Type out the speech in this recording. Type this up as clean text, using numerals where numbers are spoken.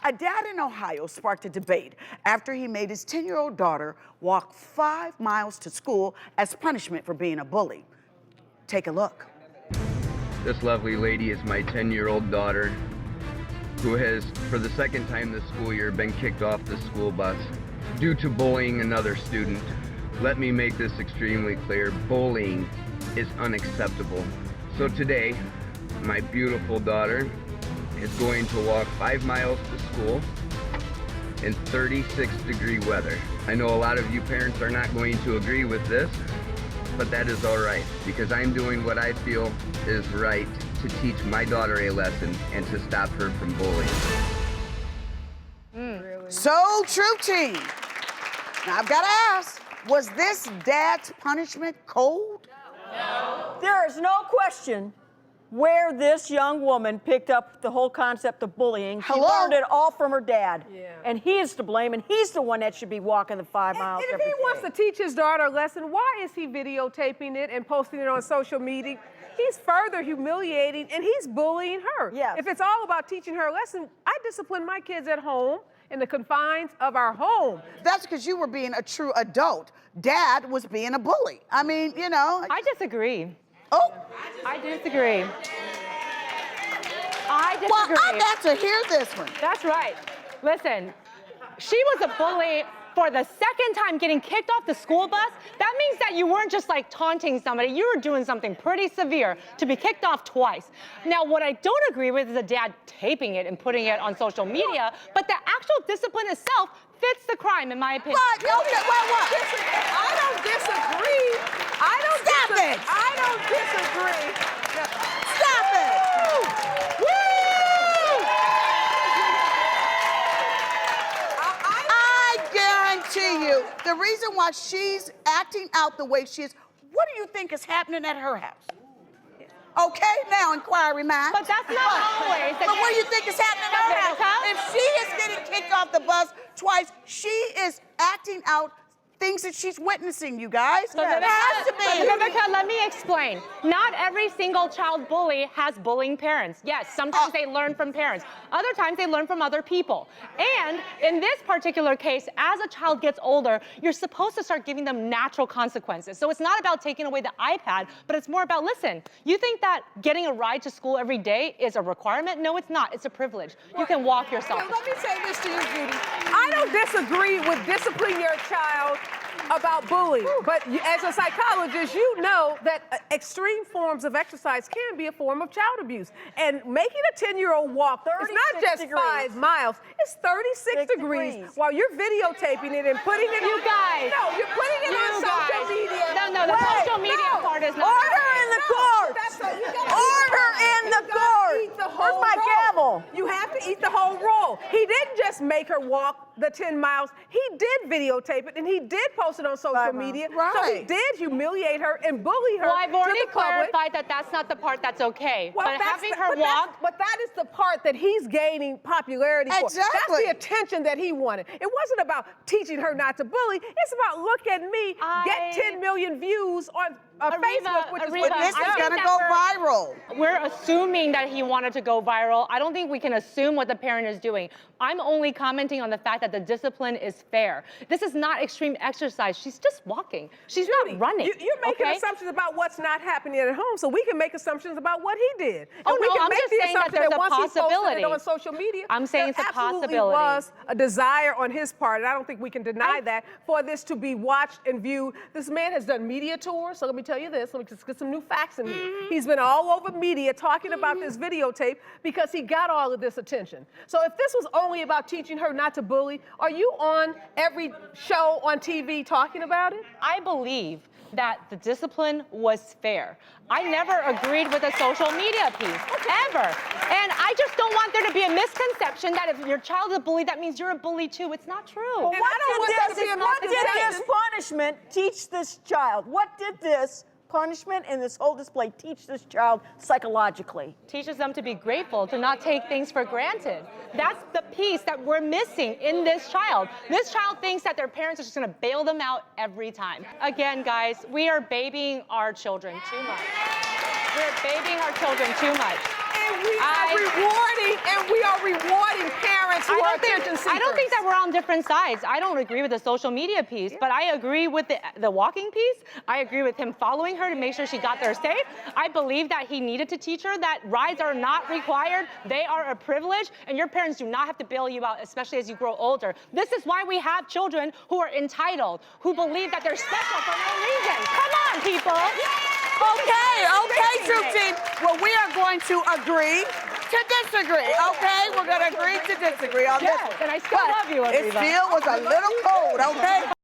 A dad in Ohio sparked a debate after he made his 10-year-old daughter walk 5 miles to school as punishment for being a bully. Take a look. This lovely lady is my 10-year-old daughter, who has, for the second time this school year, been kicked off the school bus due to bullying another student. Let me make this extremely clear. Bullying is unacceptable. So today, my beautiful daughter is going to walk 5 miles to school in 36-degree weather. I know a lot of you parents are not going to agree with this, but that is all right, because I'm doing what I feel is right to teach my daughter a lesson and to stop her from bullying. Really? So true, team. Now I've got to ask, was this dad's punishment cold? No. There is no question where this young woman picked up the whole concept of bullying. She learned it all from her dad. Yeah. And he is to blame, and he's the one that should be walking the 5 miles every day. And if he wants to teach his daughter a lesson, why is he videotaping it and posting it on social media? He's further humiliating, and he's bullying her. Yes. If it's all about teaching her a lesson, I discipline my kids at home in the confines of our home. That's because you were being a true adult. Dad was being a bully. I mean, you know. I disagree. Oh. I disagree. Well, I got to hear this one. That's right. Listen, she was a bully for the second time getting kicked off the school bus. That means that you weren't just like taunting somebody, you were doing something pretty severe to be kicked off twice. Now, what I don't agree with is the dad taping it and putting it on social media, but the actual discipline itself fits the crime, in my opinion. What? Okay, what? I don't disagree. I don't disagree. Stop it! Woo! I guarantee you, the reason why she's acting out the way she is, what do you think is happening at her house? Okay, now inquiry mind. But that's not always. But what do you think is happening at her house? If she is getting kicked off the bus twice, she is acting out things that she's witnessing, you guys. So it has to be. Vivica, let me explain. Not every single child bully has bullying parents. Yes, sometimes they learn from parents. Other times they learn from other people. And in this particular case, as a child gets older, you're supposed to start giving them natural consequences. So it's not about taking away the iPad, but it's more about, listen, you think that getting a ride to school every day is a requirement? No, it's not. It's a privilege. You can walk yourself. Let me say this to you, Judy. I don't disagree with disciplining your child about bullying, but as a psychologist, you know that extreme forms of exercise can be a form of child abuse. And making a 10-year-old walk, it's not just 5 miles, it's 36 degrees while you're videotaping it and putting it You guys. No, you're putting it on social media. No, the social media part is not. Order in the courts! Order in the courts! Where's my gavel? You have to eat the whole roll. He didn't just make her walk the 10 miles. He did videotape it, and he did post it on social media. Right. So he did humiliate her and bully her. Well, I've already to the public. clarified that that's not the part that's okay. Well, but having her walk. But that is the part that he's gaining popularity for. Exactly. That's the attention that he wanted. It wasn't about teaching her not to bully. It's about, look at me, get 10 million views on Facebook, which is what this is going to go viral. We're assuming that he wanted to go viral. I don't think we can assume what the parent is doing. I'm only commenting on the fact that the discipline is fair. This is not extreme exercise. She's just walking. She's not running. You're making assumptions about what's not happening at home, so we can make assumptions about what he did. Oh, we no, can I'm make just the saying that assumption there's a once he posted possibility. it on social media, I'm saying it's a possibility. There absolutely was a desire on his part, and I don't think we can deny that, for this to be watched and viewed. This man has done media tours, so let me tell you this. Let me just get some new facts in here. He's been all over media talking about this videotape because he got all of this attention. So if this was only about teaching her not to bully, are you on every show on TV talking about it? I believe that the discipline was fair. I never agreed with the social media piece, ever. And I just don't want there to be a misconception that if your child is a bully, that means you're a bully too. It's not true. Well, what did this punishment teach this child? What did this punishment and this whole display teach this child psychologically? Teaches them to be grateful, to not take things for granted. That's the piece that we're missing in this child. This child thinks that their parents are just gonna bail them out every time. Again, guys, we are babying our children too much. We're babying our children too much. we are rewarding parents who are attention seekers. I don't think that we're on different sides. I don't agree with the social media piece, but I agree with the walking piece. I agree with him following her to make sure she got there safe. I believe that he needed to teach her that rides are not required. They are a privilege, and your parents do not have to bail you out, especially as you grow older. This is why we have children who are entitled, who believe that they're special for no reason. Come on, people. Okay, Troop Team. Well, we are going to agree to disagree, okay? We're going to agree to disagree on this one. And I still love you, Areva. It still was a little cold, okay?